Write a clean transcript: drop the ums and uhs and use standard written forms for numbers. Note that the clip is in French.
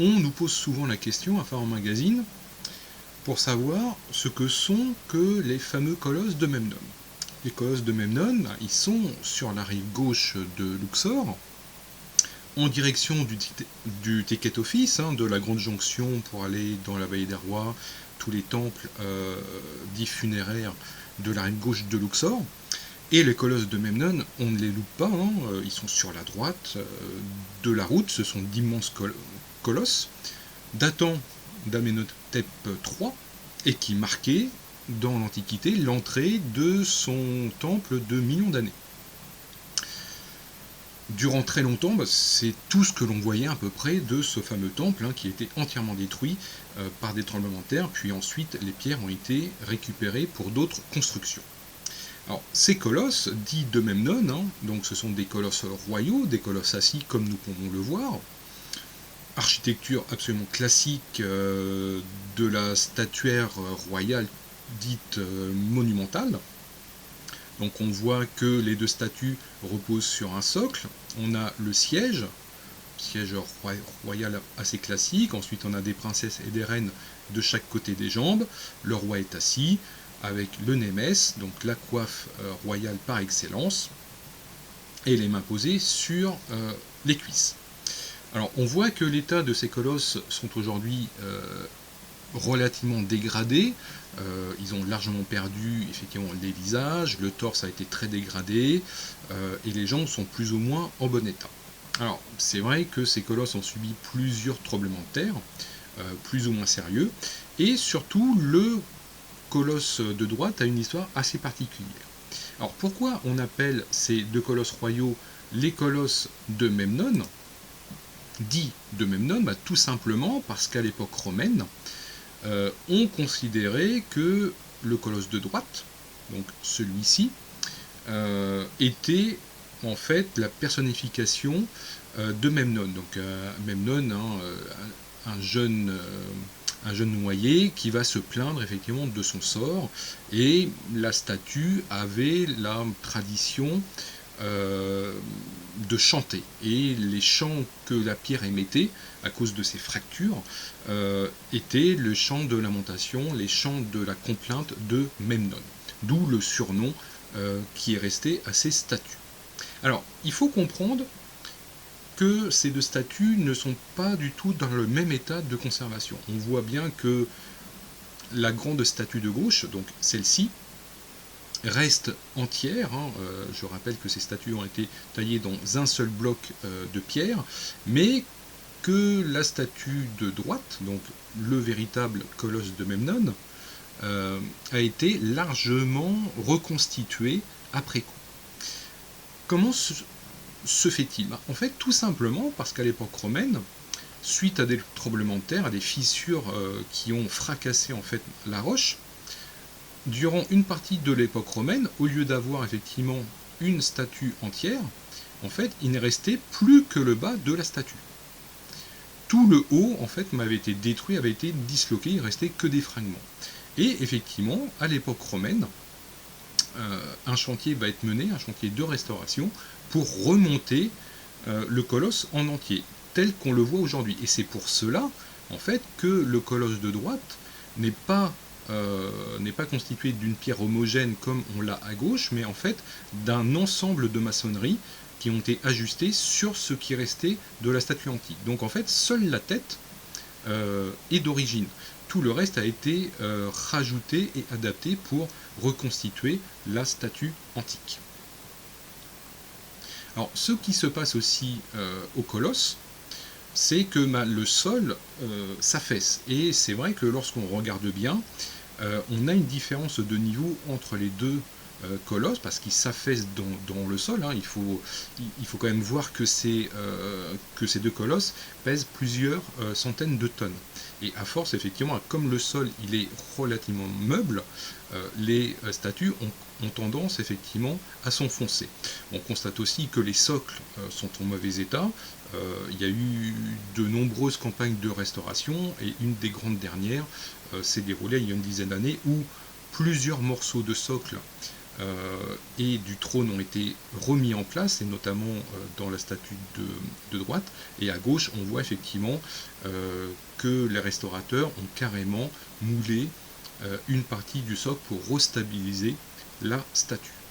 on nous pose souvent la question à Phare Magazine pour savoir ce que sont que les fameux colosses de Memnon. Les colosses de Memnon, ils sont sur la rive gauche de Luxor, en direction du Ticket Office, de la grande jonction pour aller dans la vallée des rois, tous les temples dits funéraires de la rive gauche de Luxor. Et les colosses de Memnon, on ne les loupe pas, ils sont sur la droite de la route, ce sont d'immenses colosses, datant d'Amenhotep III, et qui marquaient, dans l'Antiquité, l'entrée de son temple de millions d'années. Durant très longtemps, c'est tout ce que l'on voyait à peu près de ce fameux temple qui était entièrement détruit par des tremblements de terre, puis ensuite les pierres ont été récupérées pour d'autres constructions. Alors, ces colosses, dits de Memnon, donc ce sont des colosses royaux, des colosses assis comme nous pouvons le voir, architecture absolument classique de la statuaire royale dite monumentale. Donc on voit que les deux statues reposent sur un socle. On a le siège royal assez classique. Ensuite on a des princesses et des reines de chaque côté des jambes. Le roi est assis avec le némès, donc la coiffe royale par excellence, et les mains posées sur les cuisses. Alors on voit que l'état de ces colosses sont aujourd'hui relativement dégradés, ils ont largement perdu effectivement les visages, le torse a été très dégradé, et les jambes sont plus ou moins en bon état. Alors c'est vrai que ces colosses ont subi plusieurs tremblements de terre, plus ou moins sérieux, et surtout le colosse de droite a une histoire assez particulière. Alors pourquoi on appelle ces deux colosses royaux les colosses de Memnon, dit de Memnon? Tout simplement parce qu'à l'époque romaine, on considérait que le colosse de droite, donc celui-ci, était en fait la personnification de Memnon. Donc Memnon, un jeune noyé qui va se plaindre effectivement de son sort, et la statue avait la tradition de chanter, et les chants que la pierre émettait à cause de ses fractures étaient le chant de lamentation, les chants de la complainte de Memnon, d'où le surnom qui est resté à ces statues. Alors il faut comprendre que ces deux statues ne sont pas du tout dans le même état de conservation. On voit bien que la grande statue de gauche, donc celle-ci, reste entière. Je rappelle que ces statues ont été taillées dans un seul bloc de pierre, mais que la statue de droite, donc le véritable colosse de Memnon, a été largement reconstituée après coup. Comment se fait-il? En fait, tout simplement parce qu'à l'époque romaine, suite à des tremblements de terre, à des fissures qui ont fracassé en fait la roche, durant une partie de l'époque romaine, au lieu d'avoir effectivement une statue entière, en fait, il n'est resté plus que le bas de la statue. Tout le haut, en fait, m'avait été détruit, avait été disloqué, il ne restait que des fragments. Et effectivement, à l'époque romaine, un chantier va être mené, un chantier de restauration, pour remonter le colosse en entier, tel qu'on le voit aujourd'hui. Et c'est pour cela, en fait, que le colosse de droite n'est pas constitué d'une pierre homogène comme on l'a à gauche, mais en fait d'un ensemble de maçonnerie qui ont été ajustées sur ce qui restait de la statue antique. Donc en fait, seule la tête est d'origine. Tout le reste a été rajouté et adapté pour reconstituer la statue antique. Alors, ce qui se passe aussi au colosse, c'est que le sol s'affaisse. Et c'est vrai que lorsqu'on regarde bien, on a une différence de niveau entre les deux colosses, parce qu'ils s'affaissent dans le sol. Il faut quand même voir que ces deux colosses pèsent plusieurs centaines de tonnes. Et à force, effectivement, comme le sol il est relativement meuble, les statues ont tendance effectivement à s'enfoncer. On constate aussi que les socles sont en mauvais état. Il y a eu de nombreuses campagnes de restauration, et une des grandes dernières s'est déroulée il y a une dizaine d'années, où plusieurs morceaux de socle et du trône ont été remis en place, et notamment dans la statue de droite. Et à gauche, on voit effectivement que les restaurateurs ont carrément moulé une partie du socle pour restabiliser la statue.